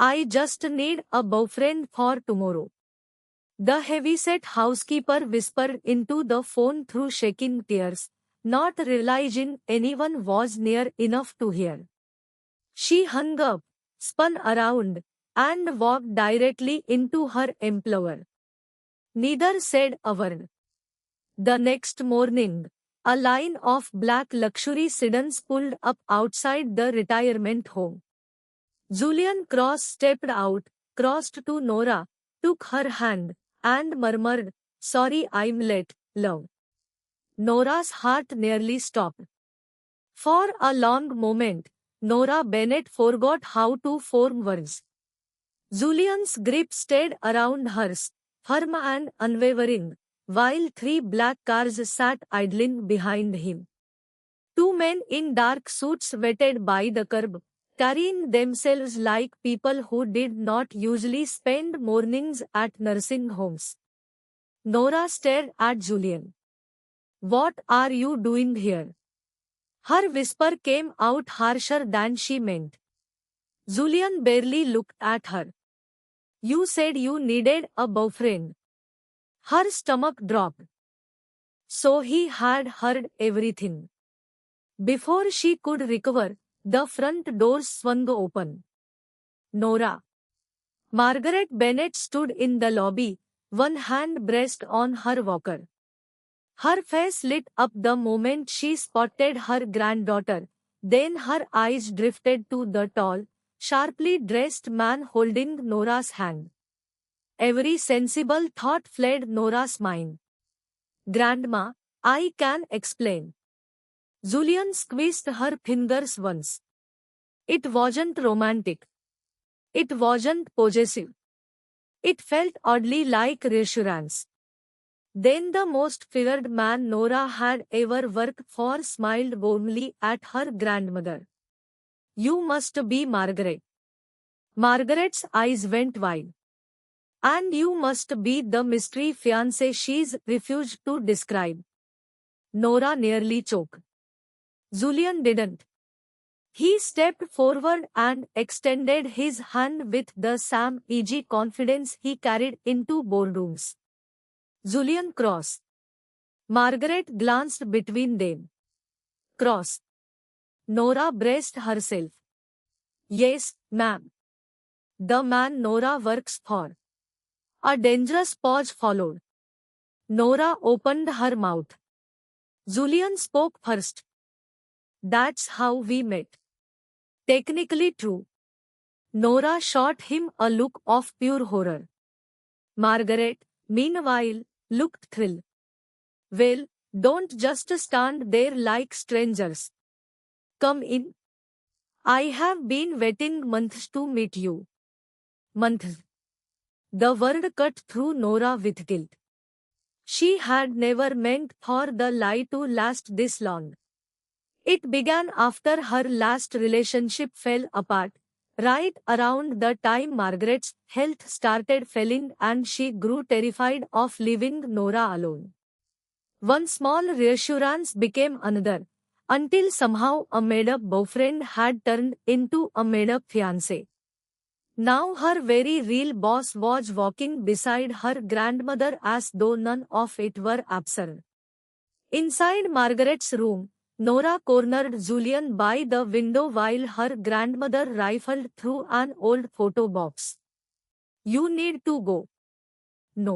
I just need a boyfriend for tomorrow. The heavyset housekeeper whispered into the phone through shaking tears, not realizing anyone was near enough to hear. She hung up, spun around, and walked directly into her employer. Neither said a word. The next morning, a line of black luxury sedans pulled up outside the retirement home. Julian Cross stepped out, crossed to Nora, took her hand, and murmured, "Sorry I'm late, love." Nora's heart nearly stopped. For a long moment, Nora Bennett forgot how to form words. Julian's grip stayed around hers, firm and unwavering, while three black cars sat idling behind him. Two men in dark suits waited by the curb, carrying themselves like people who did not usually spend mornings at nursing homes. Nora stared at Julian. "What are you doing here?" Her whisper came out harsher than she meant. Julian barely looked at her. "You said you needed a boyfriend." Her stomach dropped. So he had heard everything. Before she could recover, the front door swung open. Nora. Margaret Bennett stood in the lobby, one hand braced on her walker. Her face lit up the moment she spotted her granddaughter, then her eyes drifted to the tall, sharply dressed man holding Nora's hand. Every sensible thought fled Nora's mind. "Grandma, I can explain." Julian squeezed her fingers once. It wasn't romantic. It wasn't possessive. It felt oddly like reassurance. Then the most feared man Nora had ever worked for smiled warmly at her grandmother. "You must be Margaret." Margaret's eyes went wide. "And you must be the mystery fiancé she's refused to describe." Nora nearly choked. Julian didn't. He stepped forward and extended his hand with the same easy confidence he carried into boardrooms. "Julian Cross." Margaret glanced between them. "Cross." Nora braced herself. "Yes, ma'am." "The man Nora works for." A dangerous pause followed. Nora opened her mouth. Julian spoke first. "That's how we met." "Technically true." Nora shot him a look of pure horror. Margaret, meanwhile, looked thrilled. "Well, don't just stand there like strangers. Come in. I have been waiting months to meet you." "Months." The word cut through Nora with guilt. She had never meant for the lie to last this long. It began after her last relationship fell apart, right around the time Margaret's health started failing and she grew terrified of leaving Nora alone. One small reassurance became another, until somehow a made-up boyfriend had turned into a made-up fiancé. Now her very real boss was walking beside her grandmother as though none of it were absurd. Inside Margaret's room, Nora cornered Julian by the window while her grandmother rifled through an old photo box. "You need to go." "No."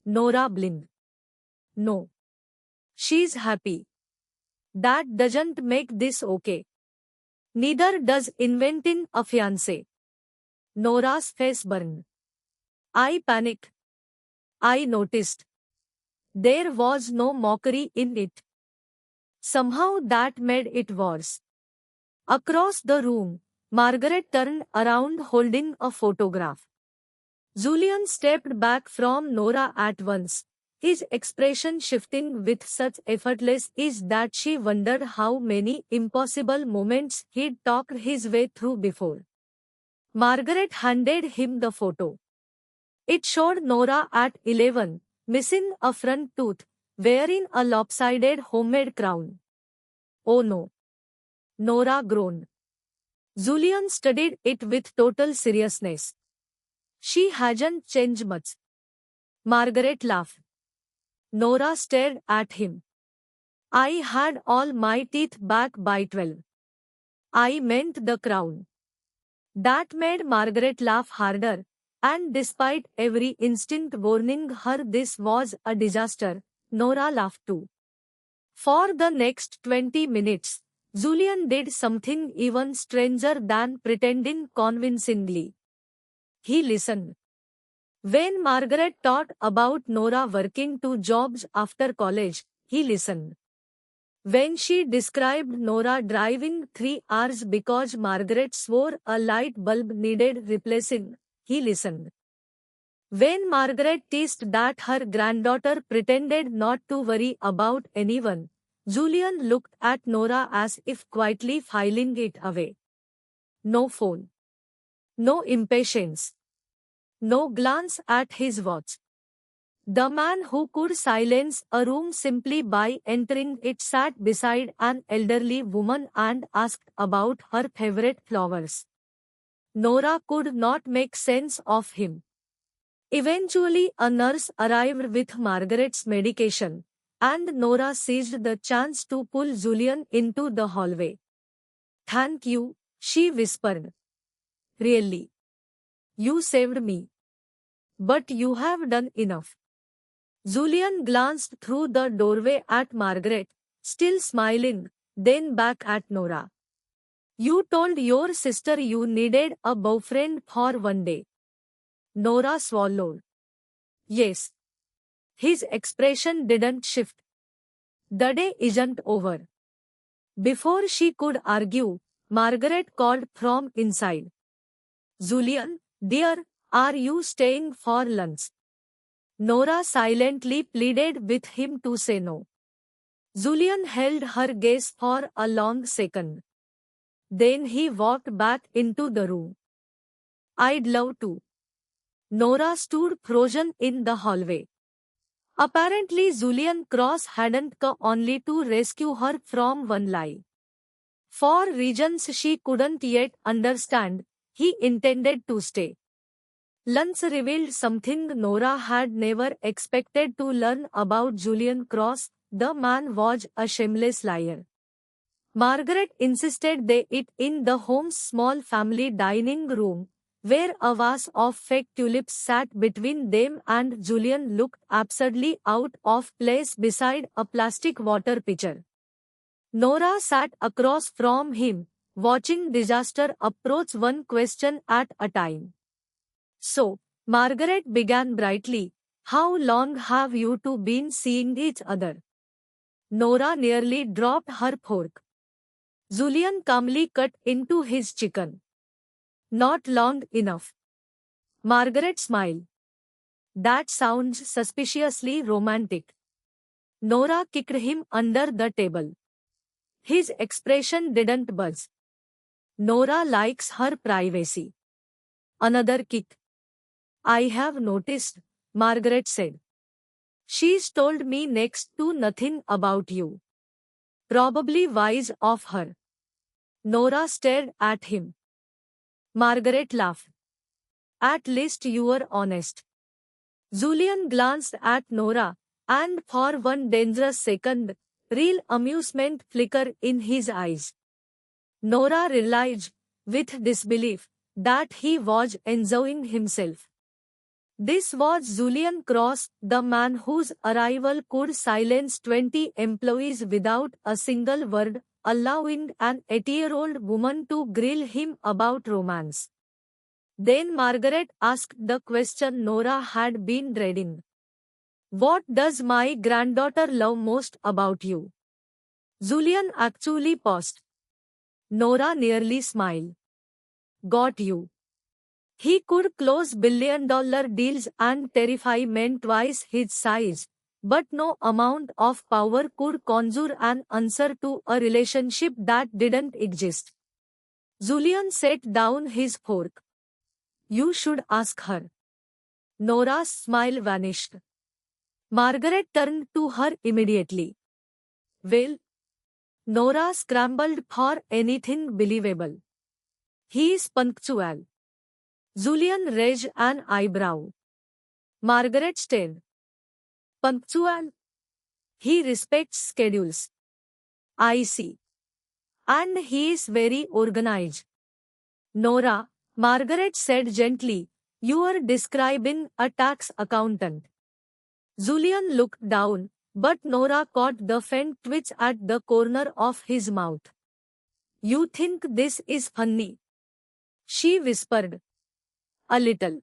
Nora blinked. "No. She's happy." "That doesn't make this okay." "Neither does inventing a fiancé." Nora's face burned. I panicked. I noticed. There was no mockery in it. Somehow that made it worse. Across the room, Margaret turned around holding a photograph. Julian stepped back from Nora at once, his expression shifting with such effortless ease that she wondered how many impossible moments he'd talked his way through before. Margaret handed him the photo. It showed Nora at 11, missing a front tooth, wearing a lopsided homemade crown. "Oh no." Nora groaned. Julian studied it with total seriousness. She hasn't changed much. Margaret laughed. Nora stared at him. I had all my teeth back by 12. I meant the crown. That made Margaret laugh harder, and despite every instinct warning her this was a disaster, Nora laughed too. For the next 20 minutes, Julian did something even stranger than pretending convincingly. He listened. When Margaret talked about Nora working 2 jobs after college, he listened. When she described Nora driving 3 hours because Margaret swore a light bulb needed replacing, he listened. When Margaret teased that her granddaughter pretended not to worry about anyone, Julian looked at Nora as if quietly filing it away. No phone. No impatience. No glance at his watch. The man who could silence a room simply by entering it sat beside an elderly woman and asked about her favorite flowers. Nora could not make sense of him. Eventually, a nurse arrived with Margaret's medication, and Nora seized the chance to pull Julian into the hallway. Thank you, she whispered. Really. You saved me. But you have done enough. Julian glanced through the doorway at Margaret, still smiling, then back at Nora. You told your sister you needed a boyfriend for one day. Nora swallowed. Yes. His expression didn't shift. The day isn't over. Before she could argue, Margaret called from inside. Julian, dear, are you staying for lunch? Nora silently pleaded with him to say no. Julian held her gaze for a long second. Then he walked back into the room. I'd love to. Nora stood frozen in the hallway. Apparently Julian Cross hadn't come only to rescue her from one lie. For reasons she couldn't yet understand, he intended to stay. Lunch revealed something Nora had never expected to learn about Julian Cross. The man was a shameless liar. Margaret insisted they eat in the home's small family dining room, where a vase of fake tulips sat between them, and Julian looked absurdly out of place beside a plastic water pitcher. Nora sat across from him, watching disaster approach one question at a time. So, Margaret began brightly, how long have you two been seeing each other? Nora nearly dropped her fork. Julian calmly cut into his chicken. Not long enough. Margaret smiled. That sounds suspiciously romantic. Nora kicked him under the table. His expression didn't budge. Nora likes her privacy. Another kick. I have noticed, Margaret said. She's told me next to nothing about you. Probably wise of her. Nora stared at him. Margaret laughed. At least you were honest. Julian glanced at Nora, and for one dangerous second, real amusement flickered in his eyes. Nora realized, with disbelief, that he was enjoying himself. This was Julian Cross, the man whose arrival could silence 20 employees without a single word, allowing an 80-year-old woman to grill him about romance. Then Margaret asked the question Nora had been dreading. What does my granddaughter love most about you? Julian actually paused. Nora nearly smiled. Got you. He could close billion-dollar deals and terrify men twice his size, but no amount of power could conjure an answer to a relationship that didn't exist. Julian set down his fork. You should ask her. Nora's smile vanished. Margaret turned to her immediately. Well? Nora scrambled for anything believable. He is punctual. Julian raised an eyebrow. Margaret stared. Punctual? He respects schedules. I see. And he is very organized. Nora, Margaret said gently, you are describing a tax accountant. Julian looked down, but Nora caught the faint twitch at the corner of his mouth. You think this is funny? She whispered. A little.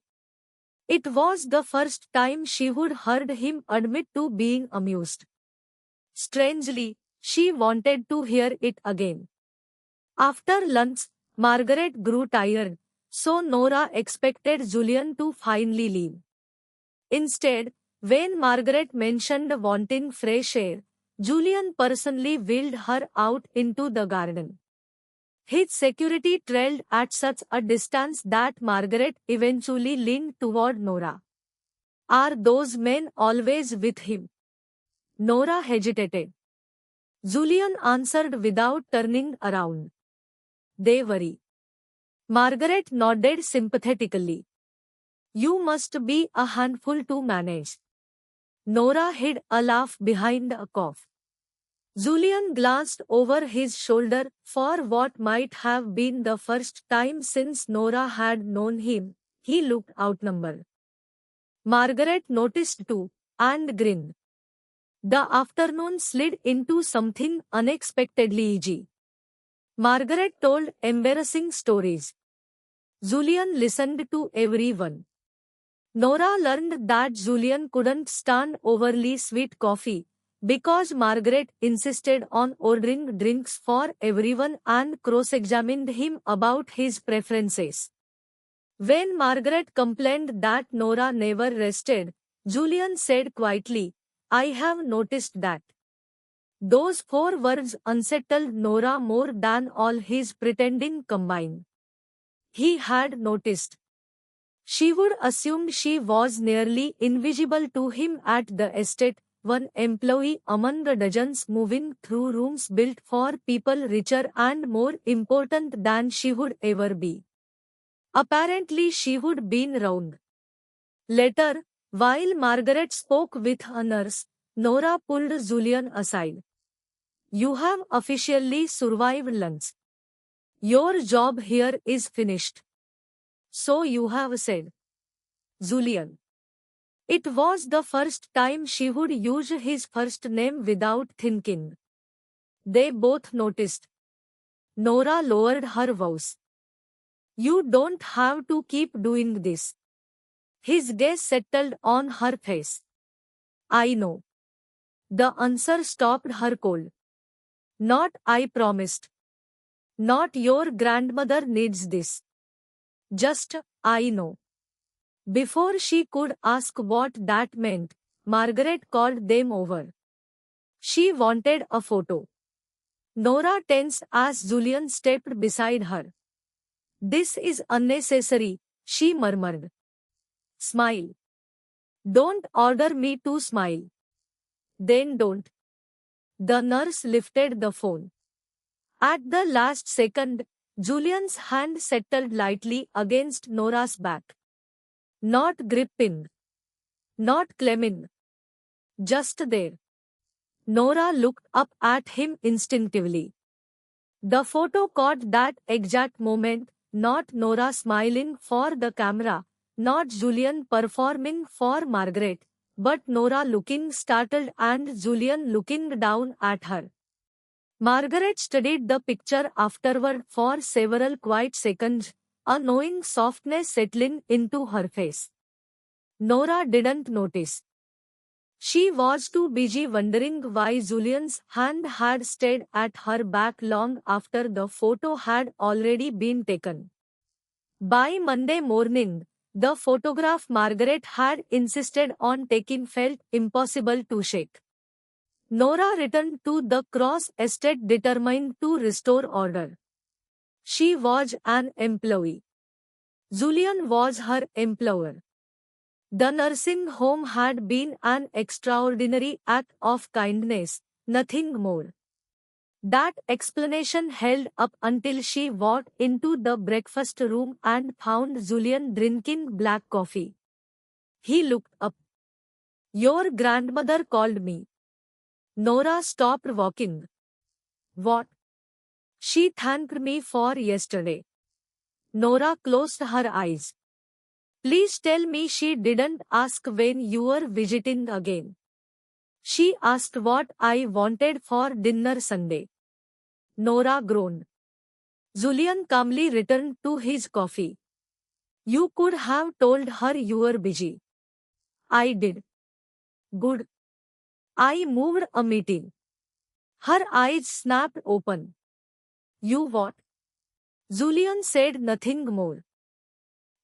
It was the first time she would heard him admit to being amused. Strangely, she wanted to hear it again. After lunch, Margaret grew tired, so Nora expected Julian to finally leave. Instead, when Margaret mentioned wanting fresh air, Julian personally wheeled her out into the garden. His security trailed at such a distance that Margaret eventually leaned toward Nora. Are those men always with him? Nora hesitated. Julian answered without turning around. They worry. Margaret nodded sympathetically. You must be a handful to manage. Nora hid a laugh behind a cough. Julian glanced over his shoulder for what might have been the first time since Nora had known him. He looked outnumbered. Margaret noticed too, and grinned. The afternoon slid into something unexpectedly easy. Margaret told embarrassing stories. Julian listened to everyone. Nora learned that Julian couldn't stand overly sweet coffee because Margaret insisted on ordering drinks for everyone and cross-examined him about his preferences. When Margaret complained that Nora never rested, Julian said quietly, I have noticed that. Those 4 words unsettled Nora more than all his pretending combined. He had noticed. She would assume she was nearly invisible to him at the estate, one employee among the dozens moving through rooms built for people richer and more important than she would ever be. Apparently she would been wrong. Later, while Margaret spoke with a nurse, Nora pulled Julian aside. You have officially survived lunch. Your job here is finished. So you have said. Julian. It was the first time she would use his first name without thinking. They both noticed. Nora lowered her voice. You don't have to keep doing this. His gaze settled on her face. I know. The answer stopped her cold. Not I promised. Not your grandmother needs this. Just, I know. Before she could ask what that meant, Margaret called them over. She wanted a photo. Nora tensed as Julian stepped beside her. This is unnecessary, she murmured. Smile. Don't order me to smile. Then don't. The nurse lifted the phone. At the last second, Julian's hand settled lightly against Nora's back. Not gripping. Not claiming. Just there. Nora looked up at him instinctively. The photo caught that exact moment, not Nora smiling for the camera, not Julian performing for Margaret, but Nora looking startled and Julian looking down at her. Margaret studied the picture afterward for several quiet seconds, a knowing softness settling into her face. Nora didn't notice. She was too busy wondering why Julian's hand had stayed at her back long after the photo had already been taken. By Monday morning, the photograph Margaret had insisted on taking felt impossible to shake. Nora returned to the Cross estate determined to restore order. She was an employee. Julian was her employer. The nursing home had been an extraordinary act of kindness, nothing more. That explanation held up until she walked into the breakfast room and found Julian drinking black coffee. He looked up. Your grandmother called me. Nora stopped walking. What? She thanked me for yesterday. Nora closed her eyes. Please tell me she didn't ask when you were visiting again. She asked what I wanted for dinner Sunday. Nora groaned. Julian calmly returned to his coffee. You could have told her you were busy. I did. Good. I moved a meeting. Her eyes snapped open. You what? Julian said nothing more.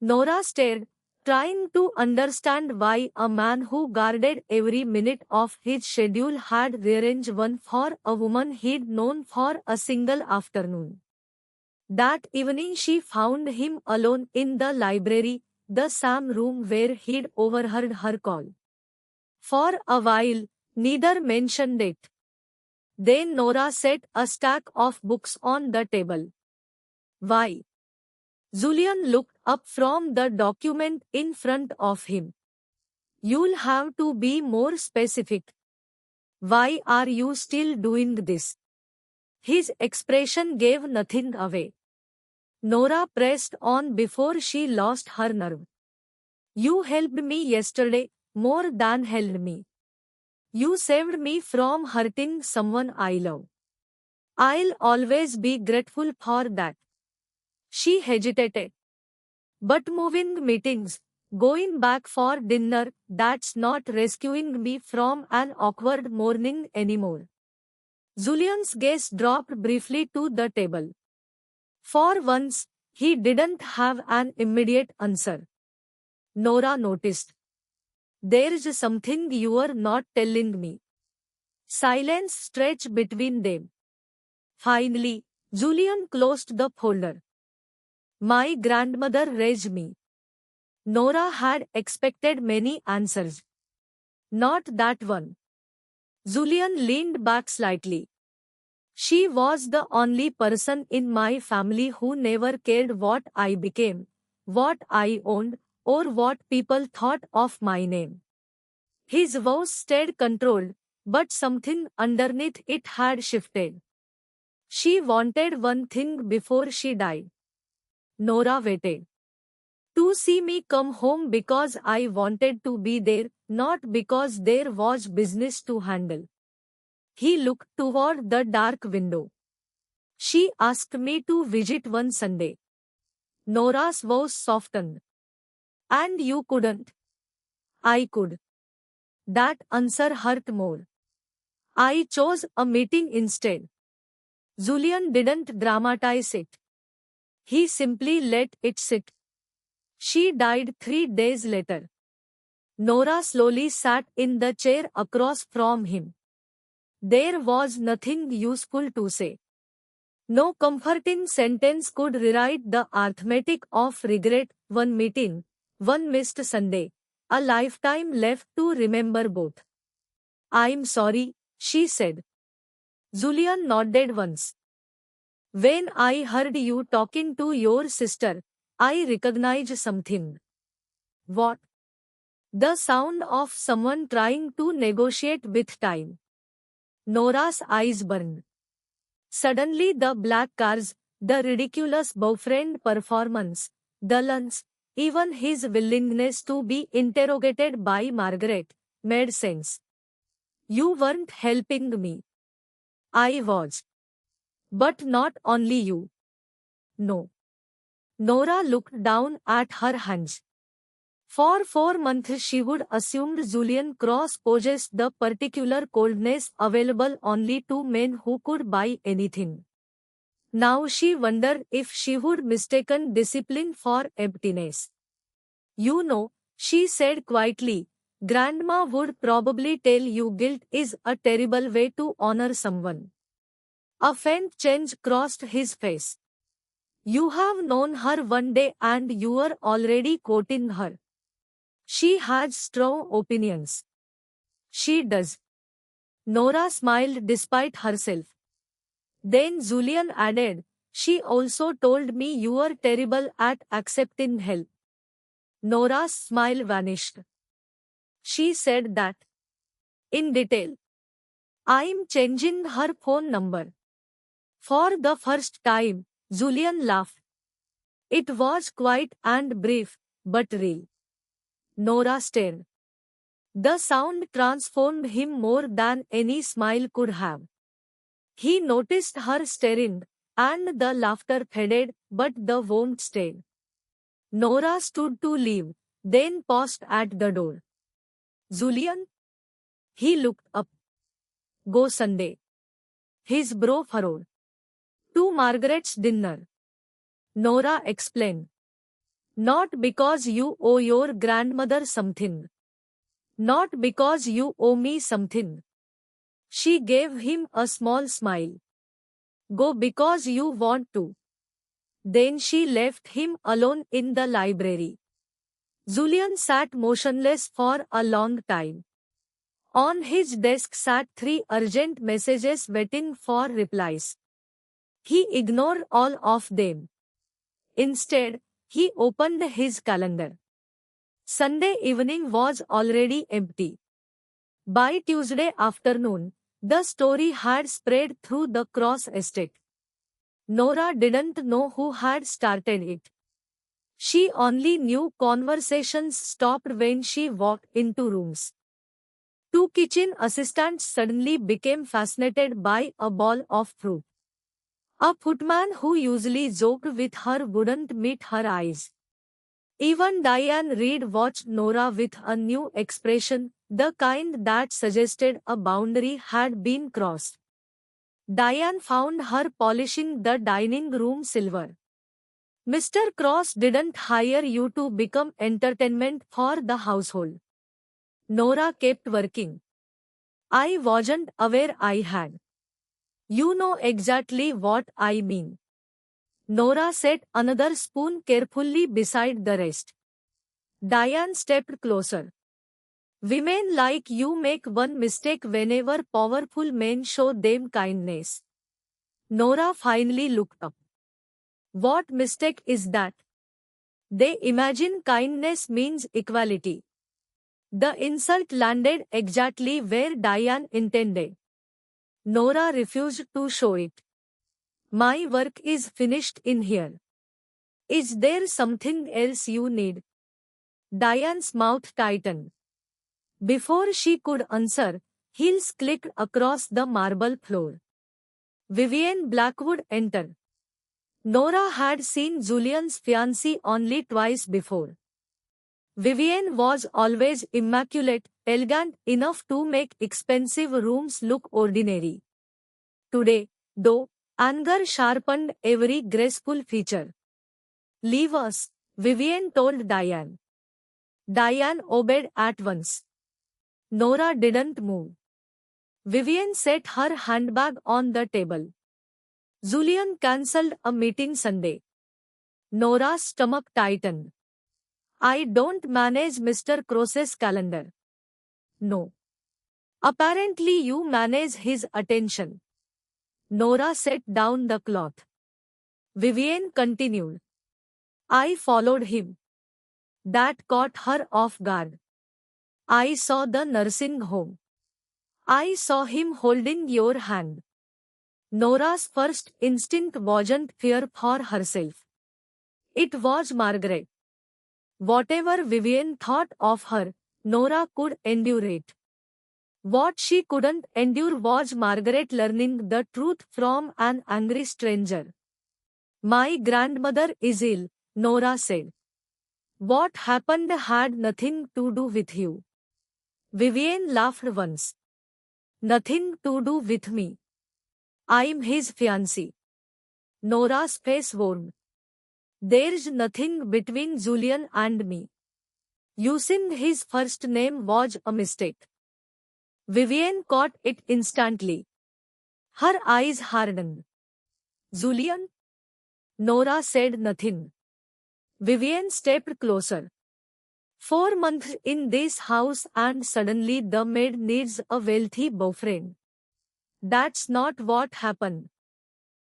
Nora stared, trying to understand why a man who guarded every minute of his schedule had rearranged one for a woman he'd known for a single afternoon. That evening she found him alone in the library, the same room where he'd overheard her call. For a while, neither mentioned it. Then Nora set a stack of books on the table. Why? Julian looked up from the document in front of him. You'll have to be more specific. Why are you still doing this? His expression gave nothing away. Nora pressed on before she lost her nerve. You helped me yesterday, more than helped me. You saved me from hurting someone I love. I'll always be grateful for that. She hesitated. But moving meetings, going back for dinner, that's not rescuing me from an awkward morning anymore. Julian's gaze dropped briefly to the table. For once, he didn't have an immediate answer. Nora noticed. There's something you're not telling me. Silence stretched between them. Finally, Julian closed the folder. My grandmother raised me. Nora had expected many answers. Not that one. Julian leaned back slightly. She was the only person in my family who never cared what I became, what I owned, or what people thought of my name. His voice stayed controlled, but something underneath it had shifted. She wanted one thing before she died. Nora waited. To see me come home because I wanted to be there, not because there was business to handle. He looked toward the dark window. She asked me to visit one Sunday. Nora's voice softened. And you couldn't. I could. That answer hurt more. I chose a meeting instead. Julian didn't dramatize it. He simply let it sit. She died 3 days later. Nora slowly sat in the chair across from him. There was nothing useful to say. No comforting sentence could rewrite the arithmetic of regret, one meeting, one missed Sunday, a lifetime left to remember both. I'm sorry, she said. Julian nodded once. When I heard you talking to your sister, I recognized something. What? The sound of someone trying to negotiate with time. Nora's eyes burned. Suddenly the black cars, the ridiculous boyfriend performance, the lunch, even his willingness to be interrogated by Margaret, made sense. You weren't helping me. I was. But not only you. No. Nora looked down at her hands. For 4 months she would assumed Julian Cross possessed the particular coldness available only to men who could buy anything. Now she wondered if she would mistaken discipline for emptiness. You know, she said quietly, Grandma would probably tell you guilt is a terrible way to honor someone. A faint change crossed his face. You have known her one day and you are already quoting her. She has strong opinions. She does. Nora smiled despite herself. Then Julian added, she also told me you were terrible at accepting help. Nora's smile vanished. She said that. In detail. I'm changing her phone number. For the first time, Julian laughed. It was quiet and brief, but real. Nora stared. The sound transformed him more than any smile could have. He noticed her staring, and the laughter faded, but the warmth stayed. Nora stood to leave, then paused at the door. Julian? He looked up. Go Sunday. His brow furrowed. To Margaret's dinner. Nora explained. Not because you owe your grandmother something. Not because you owe me something. She gave him a small smile. Go because you want to. Then she left him alone in the library. Julian sat motionless for a long time. On his desk sat 3 urgent messages waiting for replies. He ignored all of them. Instead, he opened his calendar. Sunday evening was already empty. By Tuesday afternoon, the story had spread through the Cross estate. Nora didn't know who had started it. She only knew conversations stopped when she walked into rooms. 2 kitchen assistants suddenly became fascinated by a ball of fruit. A footman who usually joked with her wouldn't meet her eyes. Even Diane Reid watched Nora with a new expression, the kind that suggested a boundary had been crossed. Diane found her polishing the dining room silver. Mr. Cross didn't hire you to become entertainment for the household. Nora kept working. I wasn't aware I had. You know exactly what I mean. Nora set another spoon carefully beside the rest. Diane stepped closer. Women like you make one mistake whenever powerful men show them kindness. Nora finally looked up. What mistake is that? They imagine kindness means equality. The insult landed exactly where Diane intended. Nora refused to show it. My work is finished in here. Is there something else you need? Diane's mouth tightened. Before she could answer, heels clicked across the marble floor. Vivienne Blackwood entered. Nora had seen Julian's fiancée only twice before. Vivienne was always immaculate, elegant enough to make expensive rooms look ordinary. Today, though, anger sharpened every graceful feature. Leave us, Vivienne told Diane. Diane obeyed at once. Nora didn't move. Vivienne set her handbag on the table. Julian cancelled a meeting Sunday. Nora's stomach tightened. I don't manage Mr. Cross's calendar. No. Apparently you manage his attention. Nora set down the cloth. Vivienne continued. I followed him. That caught her off guard. I saw the nursing home. I saw him holding your hand. Nora's first instinct wasn't fear for herself. It was Margaret. Whatever Vivienne thought of her, Nora could endure it. What she couldn't endure was Margaret learning the truth from an angry stranger. My grandmother is ill, Nora said. What happened had nothing to do with you. Vivienne laughed once. Nothing to do with me. I'm his fiancée. Nora's face warmed. There's nothing between Julian and me. Using his first name was a mistake. Vivienne caught it instantly. Her eyes hardened. Julian? Nora said nothing. Vivienne stepped closer. 4 months in this house and suddenly the maid needs a wealthy boyfriend. That's not what happened.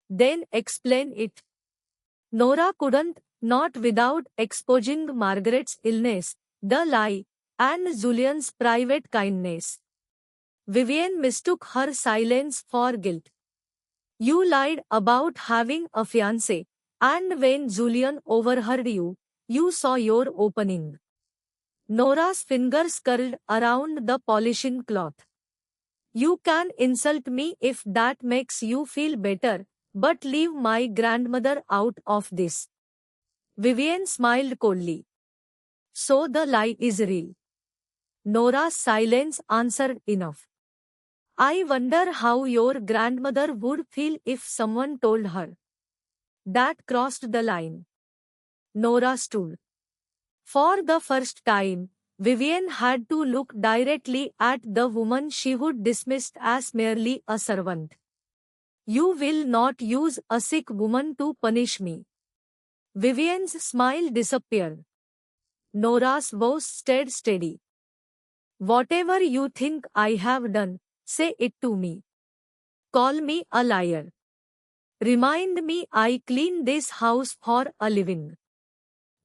Then explain it. Nora couldn't, not without exposing Margaret's illness, the lie, and Julian's private kindness. Vivienne mistook her silence for guilt. You lied about having a fiancé, and when Julian overheard you, you saw your opening. Nora's fingers curled around the polishing cloth. You can insult me if that makes you feel better, but leave my grandmother out of this. Vivienne smiled coldly. So the lie is real. Nora's silence answered enough. I wonder how your grandmother would feel if someone told her. That crossed the line. Nora stood. For the first time, Vivienne had to look directly at the woman she would dismissed as merely a servant. You will not use a sick woman to punish me. Vivienne's smile disappeared. Nora's voice stayed steady. Whatever you think I have done, say it to me. Call me a liar. Remind me I clean this house for a living.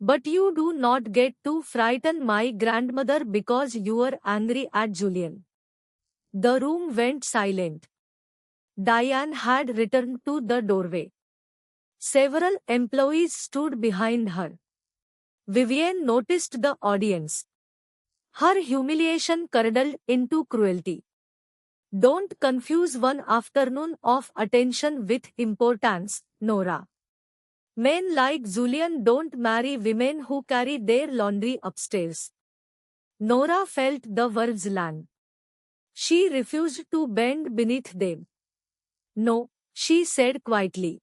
But you do not get to frighten my grandmother because you are angry at Julian. The room went silent. Diane had returned to the doorway. Several employees stood behind her. Vivienne noticed the audience. Her humiliation curdled into cruelty. Don't confuse one afternoon of attention with importance, Nora. Men like Julian don't marry women who carry their laundry upstairs. Nora felt the words land. She refused to bend beneath them. No, she said quietly.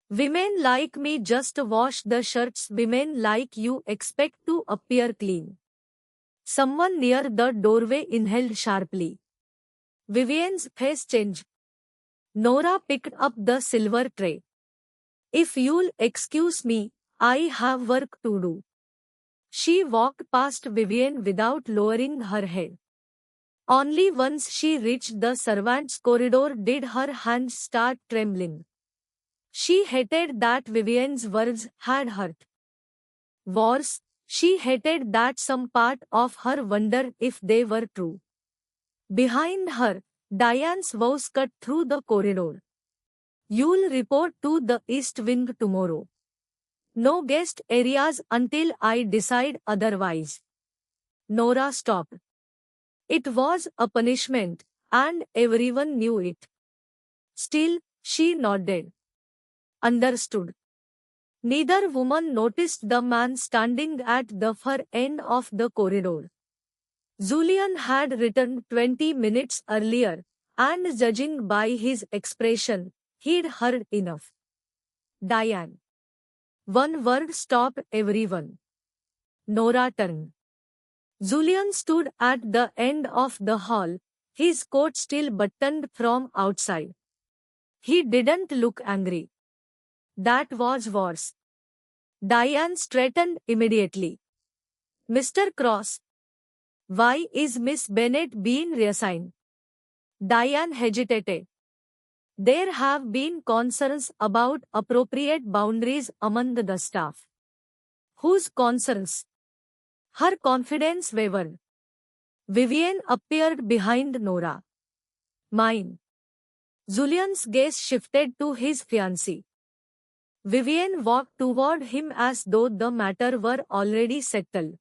Women like me just wash the shirts women like you expect to appear clean. Someone near the doorway inhaled sharply. Vivienne's face changed. Nora picked up the silver tray. If you'll excuse me, I have work to do. She walked past Vivienne without lowering her head. Only once she reached the servants' corridor did her hands start trembling. She hated that Vivienne's words had hurt. Worse, she hated that some part of her wondered if they were true. Behind her, Diane's voice cut through the corridor. You'll report to the East Wing tomorrow. No guest areas until I decide otherwise. Nora stopped. It was a punishment, and everyone knew it. Still, she nodded. Understood. Neither woman noticed the man standing at the far end of the corridor. Julian had returned 20 minutes earlier, and judging by his expression, he'd heard enough. Diane. One word stopped everyone. Nora turned. Julian stood at the end of the hall, his coat still buttoned from outside. He didn't look angry. That was worse. Diane straightened immediately. Mr. Cross. Why is Miss Bennet being reassigned? Diane hesitated. There have been concerns about appropriate boundaries among the staff. Whose concerns? Her confidence wavered. Vivienne appeared behind Nora. Mine. Julian's gaze shifted to his fiancée. Vivienne walked toward him as though the matter were already settled.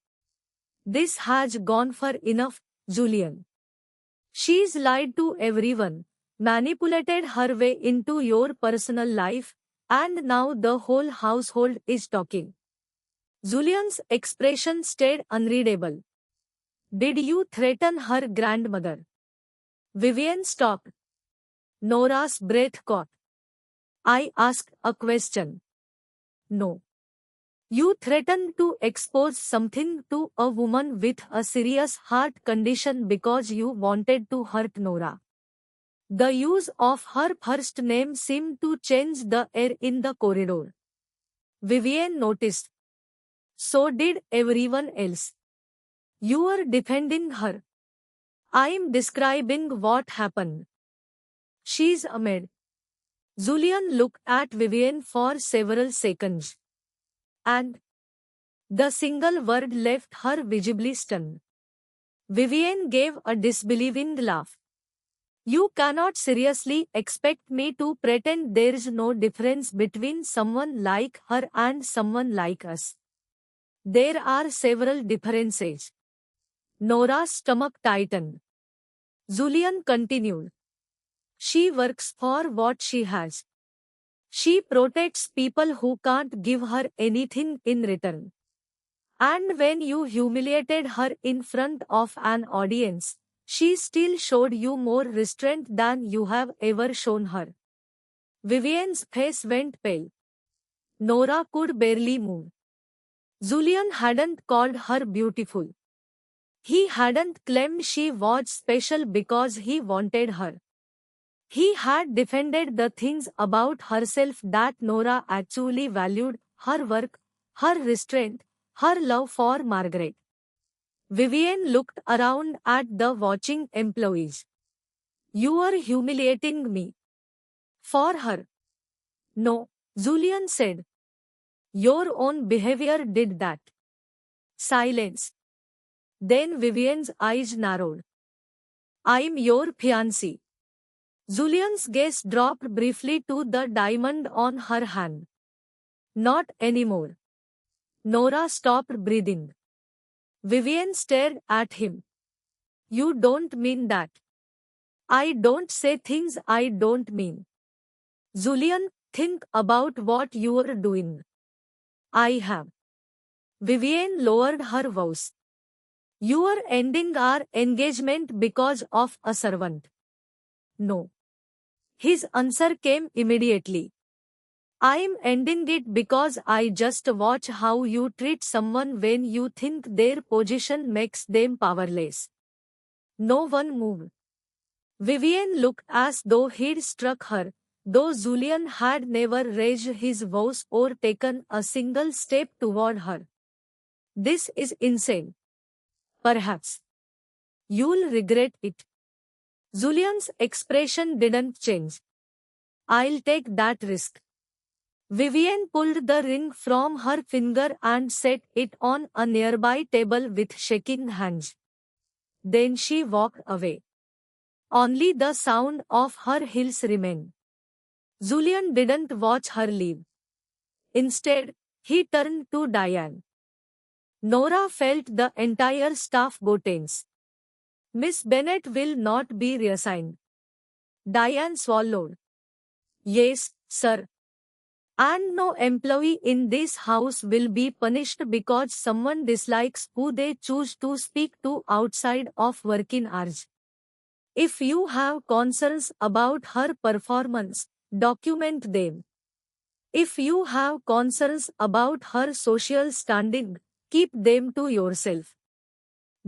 This has gone far enough, Julian. She's lied to everyone, manipulated her way into your personal life, and now the whole household is talking. Julian's expression stayed unreadable. Did you threaten her grandmother? Vivienne stopped. Nora's breath caught. I asked a question. No. You threatened to expose something to a woman with a serious heart condition because you wanted to hurt Nora. The use of her first name seemed to change the air in the corridor. Vivienne noticed. So did everyone else. You are defending her. I am describing what happened. She's a maid. Julian looked at Vivian for several seconds. And the single word left her visibly stunned. Vivian gave a disbelieving laugh. You cannot seriously expect me to pretend there's no difference between someone like her and someone like us. There are several differences. Nora's stomach tightened. Julian continued. She works for what she has. She protects people who can't give her anything in return. And when you humiliated her in front of an audience, she still showed you more restraint than you have ever shown her. Vivian's face went pale. Nora could barely move. Julian hadn't called her beautiful. He hadn't claimed she was special because he wanted her. He had defended the things about herself that Nora actually valued: her work, her restraint, her love for Margaret. Vivian looked around at the watching employees. You are humiliating me. For her. No, Julian said. Your own behavior did that. Silence. Then Vivian's eyes narrowed. I'm your fiancé. Julian's gaze dropped briefly to the diamond on her hand. Not anymore. Nora stopped breathing. Vivian stared at him. You don't mean that. I don't say things I don't mean. Julian, think about what you're doing. I have. Vivian lowered her voice. You are ending our engagement because of a servant. No. His answer came immediately. I'm ending it because I just watch how you treat someone when you think their position makes them powerless. No one moved. Vivian looked as though he'd struck her, though Julian had never raised his voice or taken a single step toward her. This is insane. Perhaps. You'll regret it. Julian's expression didn't change. I'll take that risk. Vivian pulled the ring from her finger and set it on a nearby table with shaking hands. Then she walked away. Only the sound of her heels remained. Julian didn't watch her leave. Instead, he turned to Diane. Nora felt the entire staff go tense. Miss Bennet will not be reassigned. Diane swallowed. Yes, sir. And no employee in this house will be punished because someone dislikes who they choose to speak to outside of working hours. If you have concerns about her performance, document them. If you have concerns about her social standing, keep them to yourself.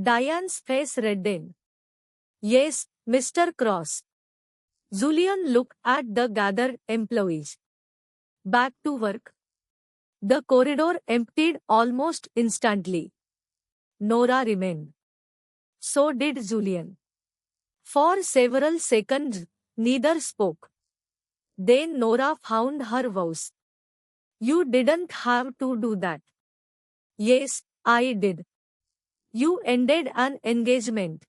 Diane's face reddened. Yes, Mr. Cross. Julian looked at the gathered employees. Back to work. The corridor emptied almost instantly. Nora remained. So did Julian. For several seconds, neither spoke. Then Nora found her voice. You didn't have to do that. Yes, I did. You ended an engagement.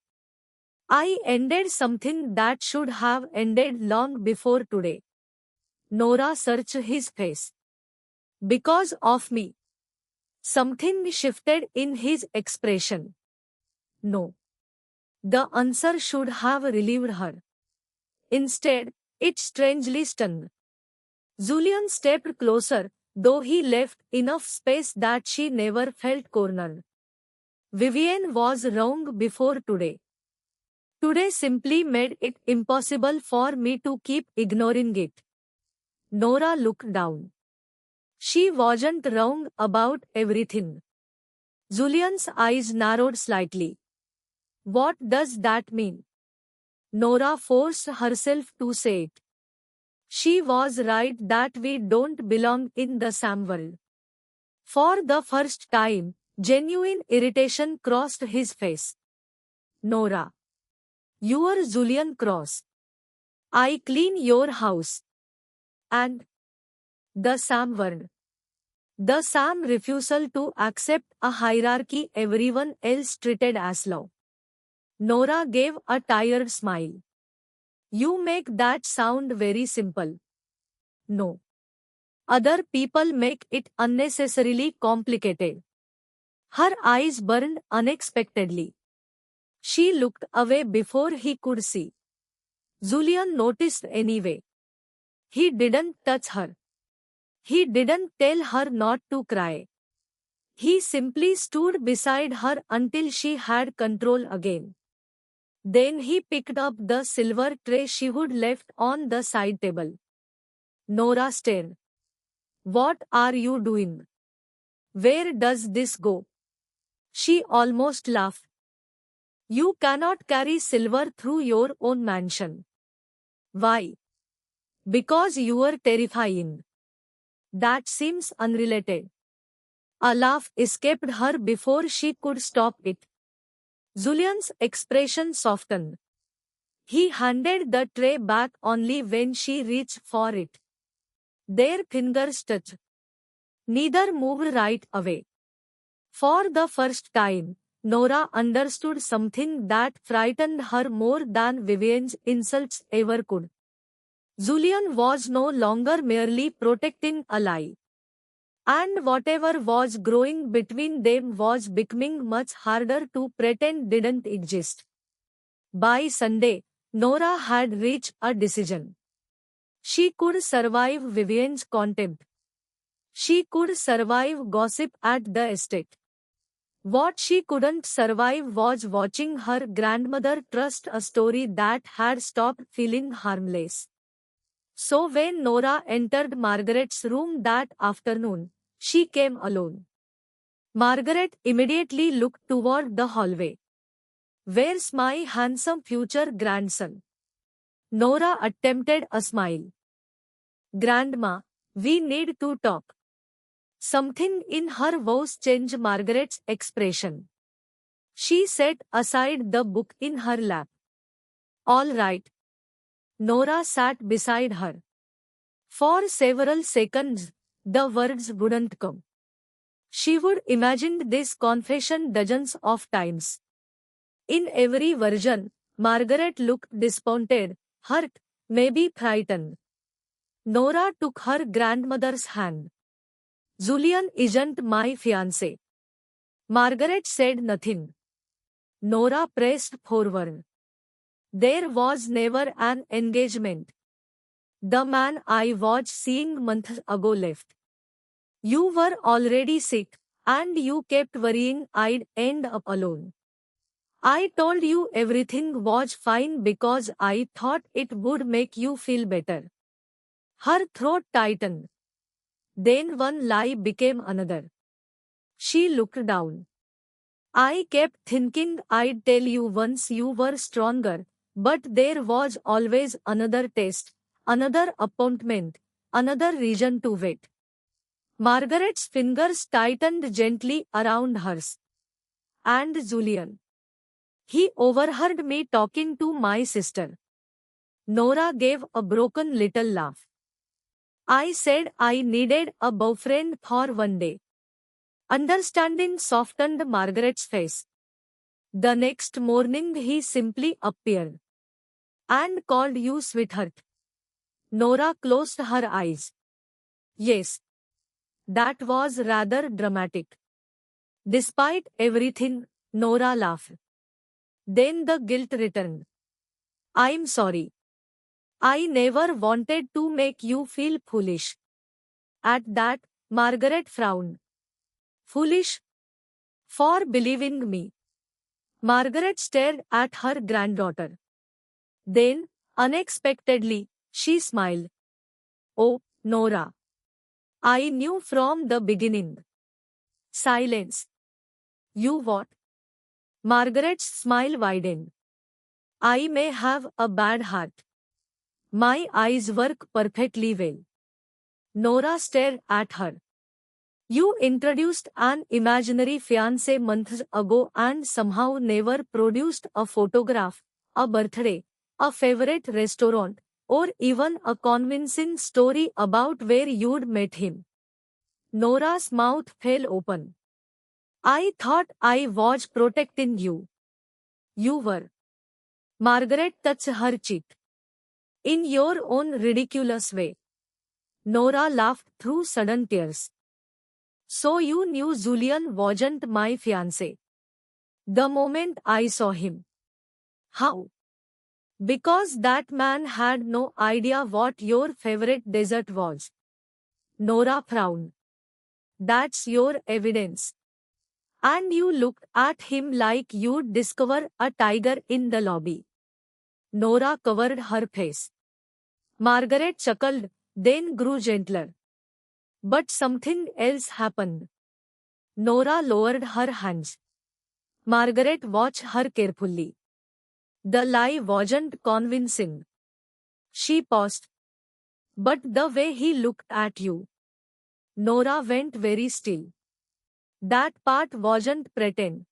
I ended something that should have ended long before today. Nora searched his face. Because of me. Something shifted in his expression. No. The answer should have relieved her. Instead, it strangely stung. Julian stepped closer, though he left enough space that she never felt cornered. Vivian was wrong before today. Today simply made it impossible for me to keep ignoring it. Nora looked down. She wasn't wrong about everything. Julian's eyes narrowed slightly. What does that mean? Nora forced herself to say it. She was right that we don't belong in the same world. For the first time, genuine irritation crossed his face. Nora. You are Julian Cross. I clean your house. and the Sam word. The Sam refusal to accept a hierarchy everyone else treated as law. Nora gave a tired smile. You make that sound very simple. No. Other people make it unnecessarily complicated. Her eyes burned unexpectedly. She looked away before he could see. Julian noticed anyway. He didn't touch her. He didn't tell her not to cry. He simply stood beside her until she had control again. Then he picked up the silver tray she would left on the side table. Nora stared. What are you doing? Where does this go? She almost laughed. You cannot carry silver through your own mansion. Why? Because you are terrifying. That seems unrelated. A laugh escaped her before she could stop it. Julian's expression softened. He handed the tray back only when she reached for it. Their fingers touched. Neither moved right away. For the first time, Nora understood something that frightened her more than Vivian's insults ever could. Julian was no longer merely protecting a lie. And whatever was growing between them was becoming much harder to pretend didn't exist. By Sunday, Nora had reached a decision. She could survive Vivian's contempt. She could survive gossip at the estate. What she couldn't survive was watching her grandmother trust a story that had stopped feeling harmless. So when Nora entered Margaret's room that afternoon, she came alone. Margaret immediately looked toward the hallway. Where's my handsome future grandson? Nora attempted a smile. Grandma, we need to talk. Something in her voice changed Margaret's expression. She set aside the book in her lap. All right. Nora sat beside her. For several seconds, the words wouldn't come. She would imagine this confession dozens of times. In every version, Margaret looked disappointed, hurt, maybe frightened. Nora took her grandmother's hand. Julian isn't my fiancé. Margaret said nothing. Nora pressed forward. There was never an engagement. The man I was seeing months ago left. You were already sick, and you kept worrying I'd end up alone. I told you everything was fine because I thought it would make you feel better. Her throat tightened. Then one lie became another. She looked down. I kept thinking I'd tell you once you were stronger, but there was always another test, another appointment, another reason to wait. Margaret's fingers tightened gently around hers. And Julian. He overheard me talking to my sister. Nora gave a broken little laugh. I said I needed a boyfriend for one day. Understanding softened Margaret's face. The next morning he simply appeared. And called you sweetheart. Nora closed her eyes. Yes. That was rather dramatic. Despite everything, Nora laughed. Then the guilt returned. I'm sorry. I never wanted to make you feel foolish. At that, Margaret frowned. Foolish? For believing me. Margaret stared at her granddaughter. Then, unexpectedly, she smiled. Oh, Nora. I knew from the beginning. Silence. You what? Margaret's smile widened. I may have a bad heart. My eyes work perfectly well. Nora stared at her. You introduced an imaginary fiancé months ago and somehow never produced a photograph, a birthday, a favorite restaurant, or even a convincing story about where you'd met him. Nora's mouth fell open. I thought I was protecting you. You were. Margaret touched her cheek. In your own ridiculous way. Nora laughed through sudden tears. So you knew Julian wasn't my fiancé. The moment I saw him. How? Because that man had no idea what your favorite dessert was. Nora frowned. That's your evidence. And you looked at him like you'd discover a tiger in the lobby. Nora covered her face. Margaret chuckled, then grew gentler. But something else happened. Nora lowered her hands. Margaret watched her carefully. The lie wasn't convincing. She paused. But the way he looked at you. Nora went very still. That part wasn't pretend.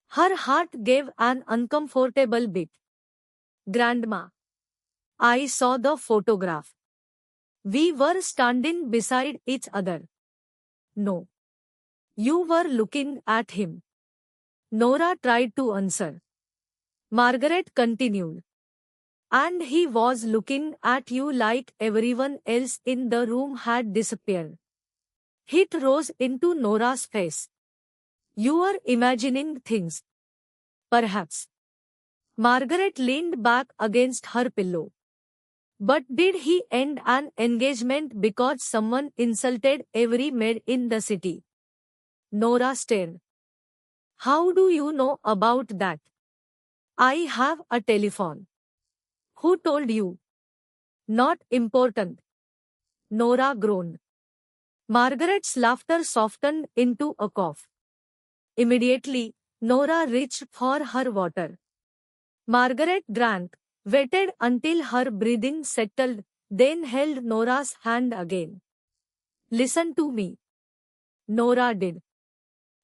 Her heart gave an uncomfortable beat. Grandma. I saw the photograph. We were standing beside each other. No. You were looking at him. Nora tried to answer. Margaret continued. And he was looking at you like everyone else in the room had disappeared. Heat rose into Nora's face. You were imagining things. Perhaps. Margaret leaned back against her pillow. But did he end an engagement because someone insulted every maid in the city? Nora stared. How do you know about that? I have a telephone. Who told you? Not important. Nora groaned. Margaret's laughter softened into a cough. Immediately, Nora reached for her water. Margaret drank, waited until her breathing settled, then held Nora's hand again. Listen to me. Nora did.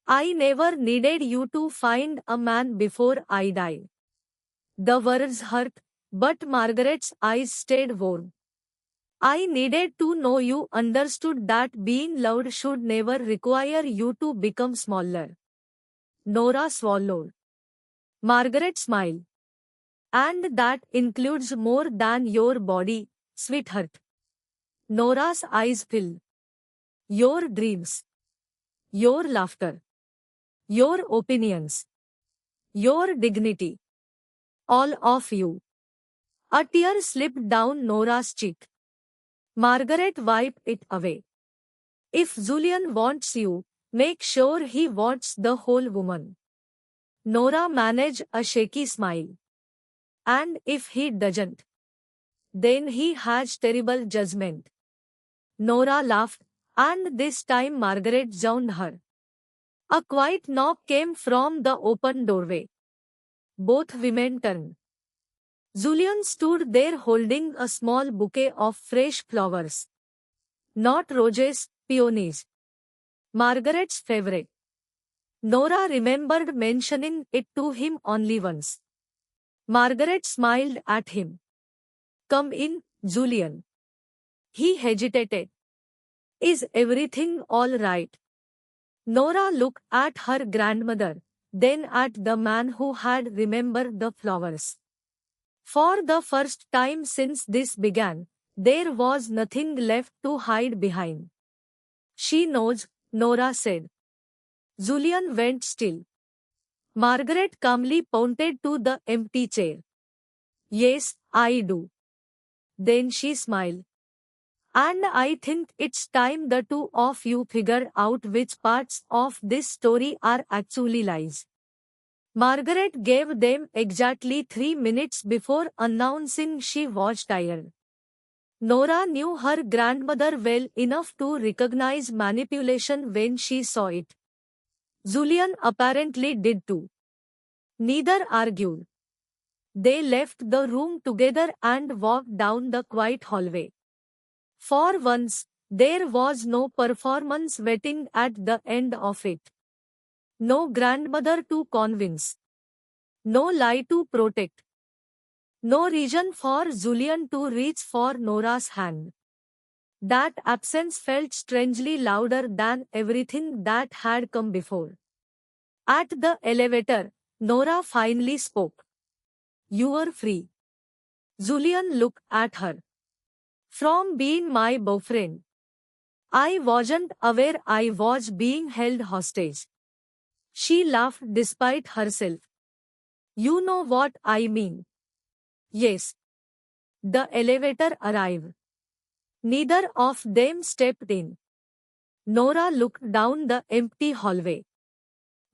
I never needed you to find a man before I died. The words hurt, but Margaret's eyes stayed warm. I needed to know you understood that being loved should never require you to become smaller. Nora swallowed. Margaret smiled. And that includes more than your body, sweetheart. Nora's eyes filled. Your dreams. Your laughter. Your opinions. Your dignity. All of you. A tear slipped down Nora's cheek. Margaret wiped it away. If Julian wants you, make sure he wants the whole woman. Nora managed a shaky smile. And if he doesn't, then he has terrible judgment. Nora laughed, and this time Margaret joined her. A quiet knock came from the open doorway. Both women turned. Julian stood there holding a small bouquet of fresh flowers. Not roses, peonies. Margaret's favorite. Nora remembered mentioning it to him only once. Margaret smiled at him. Come in, Julian. He hesitated. Is everything all right? Nora looked at her grandmother, then at the man who had remembered the flowers. For the first time since this began, there was nothing left to hide behind. She knows, Nora said. Julian went still. Margaret calmly pointed to the empty chair. Yes, I do. Then she smiled. And I think it's time the two of you figure out which parts of this story are actually lies. Margaret gave them exactly 3 minutes before announcing she was tired. Nora knew her grandmother well enough to recognize manipulation when she saw it. Julian apparently did too. Neither argued. They left the room together and walked down the quiet hallway. For once, there was no performance waiting at the end of it. No grandmother to convince. No lie to protect. No reason for Julian to reach for Nora's hand. That absence felt strangely louder than everything that had come before. At the elevator, Nora finally spoke. You are free. Julian looked at her. From being my boyfriend. I wasn't aware I was being held hostage. She laughed despite herself. You know what I mean. Yes. The elevator arrived. Neither of them stepped in. Nora looked down the empty hallway.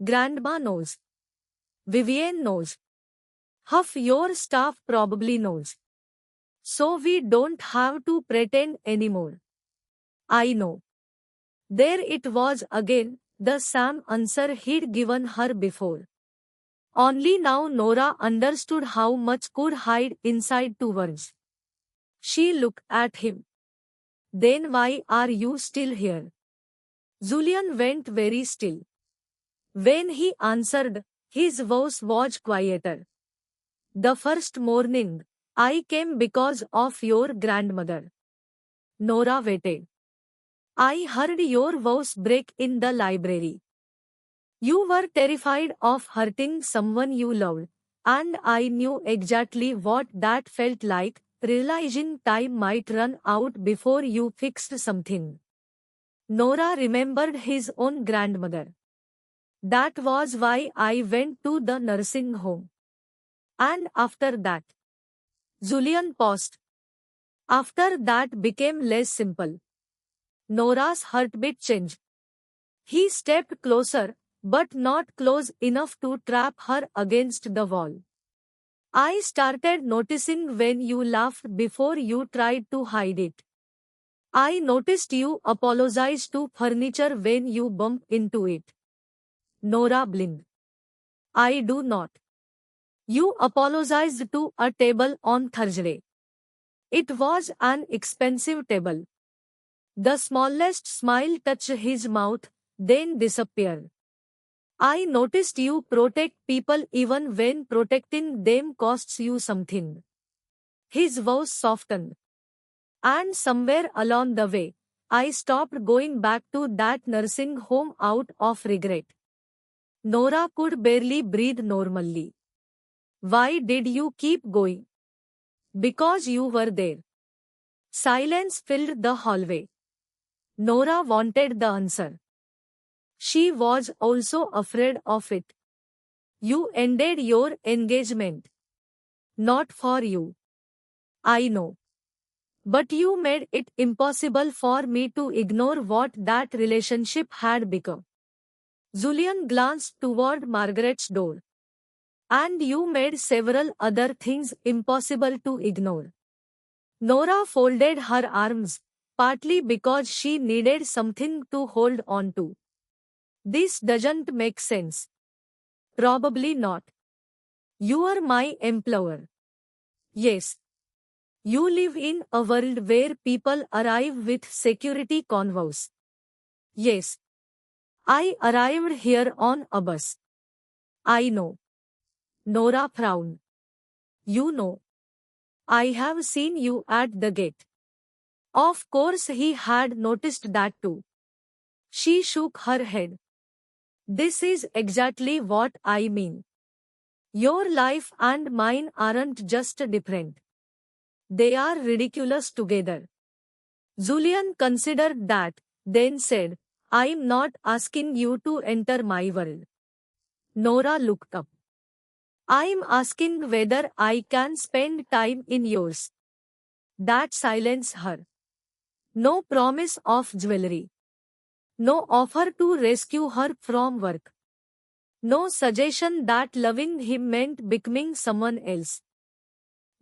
Grandma knows. Vivian knows. Half your staff probably knows. So we don't have to pretend anymore. I know. There it was again, the same answer he'd given her before. Only now Nora understood how much could hide inside two words. She looked at him. Then why are you still here? Julian went very still. When he answered, his voice was quieter. The first morning, I came because of your grandmother. Nora waited. I heard your voice break in the library. You were terrified of hurting someone you loved, and I knew exactly what that felt like, realizing time might run out before you fixed something. Nora remembered his own grandmother. That was why I went to the nursing home. And after that, Julian paused. After that became less simple. Nora's heartbeat changed. He stepped closer, but not close enough to trap her against the wall. I started noticing when you laughed before you tried to hide it. I noticed you apologize to furniture when you bump into it. Nora blinked. I do not. You apologized to a table on Thursday. It was an expensive table. The smallest smile touched his mouth, then disappeared. I noticed you protect people even when protecting them costs you something. His voice softened. And somewhere along the way, I stopped going back to that nursing home out of regret. Nora could barely breathe normally. Why did you keep going? Because you were there. Silence filled the hallway. Nora wanted the answer. She was also afraid of it. You ended your engagement. Not for you. I know. But you made it impossible for me to ignore what that relationship had become. Julian glanced toward Margaret's door. And you made several other things impossible to ignore. Nora folded her arms, partly because she needed something to hold on to. This doesn't make sense. Probably not. You are my employer. Yes. You live in a world where people arrive with security convoys. Yes. I arrived here on a bus. I know. Nora frowned. You know. I have seen you at the gate. Of course he had noticed that too. She shook her head. This is exactly what I mean. Your life and mine aren't just different. They are ridiculous together. Julian considered that, then said, I'm not asking you to enter my world. Nora looked up. I'm asking whether I can spend time in yours. That silenced her. No promise of jewelry. No offer to rescue her from work. No suggestion that loving him meant becoming someone else.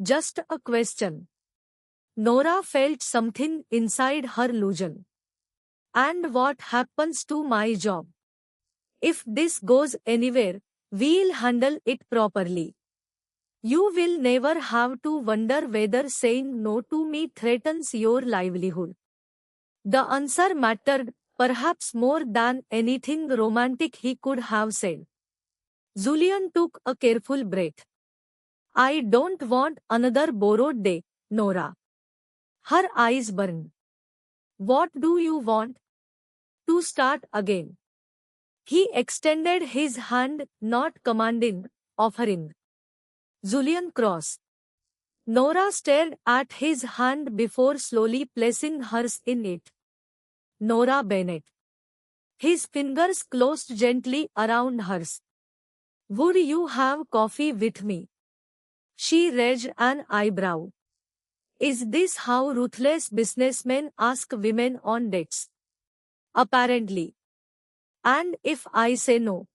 Just a question. Nora felt something inside her loosen. And what happens to my job? If this goes anywhere, we'll handle it properly. You will never have to wonder whether saying no to me threatens your livelihood. The answer mattered, perhaps more than anything romantic he could have said. Julian took a careful breath. I don't want another borrowed day, Nora. Her eyes burned. What do you want? To start again. He extended his hand, not commanding, offering. Julian cross. Nora stared at his hand before slowly placing hers in it. Nora Bennett. His fingers closed gently around hers. Would you have coffee with me? She raised an eyebrow. Is this how ruthless businessmen ask women on dates? Apparently. And if I say no?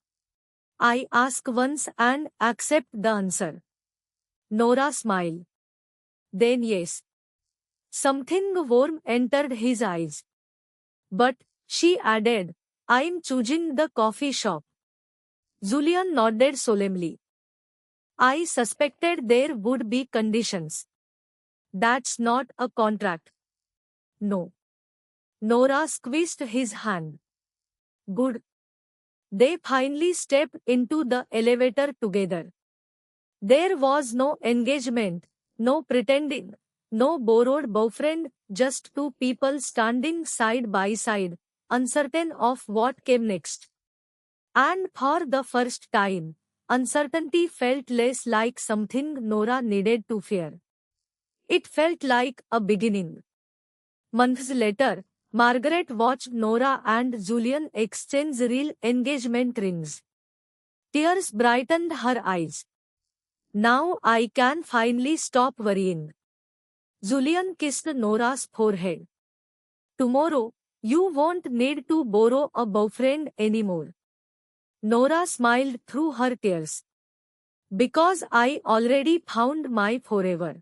I ask once and accept the answer. Nora smiled. Then yes. Something warm entered his eyes. But, she added, I'm choosing the coffee shop. Julian nodded solemnly. I suspected there would be conditions. That's not a contract. No. Nora squeezed his hand. Good. They finally stepped into the elevator together. There was no engagement, no pretending, no borrowed boyfriend, just two people standing side by side, uncertain of what came next. And for the first time, uncertainty felt less like something Nora needed to fear. It felt like a beginning. Months later, Margaret watched Nora and Julian exchange real engagement rings. Tears brightened her eyes. Now I can finally stop worrying. Julian kissed Nora's forehead. Tomorrow, you won't need to borrow a boyfriend anymore. Nora smiled through her tears. Because I already found my forever.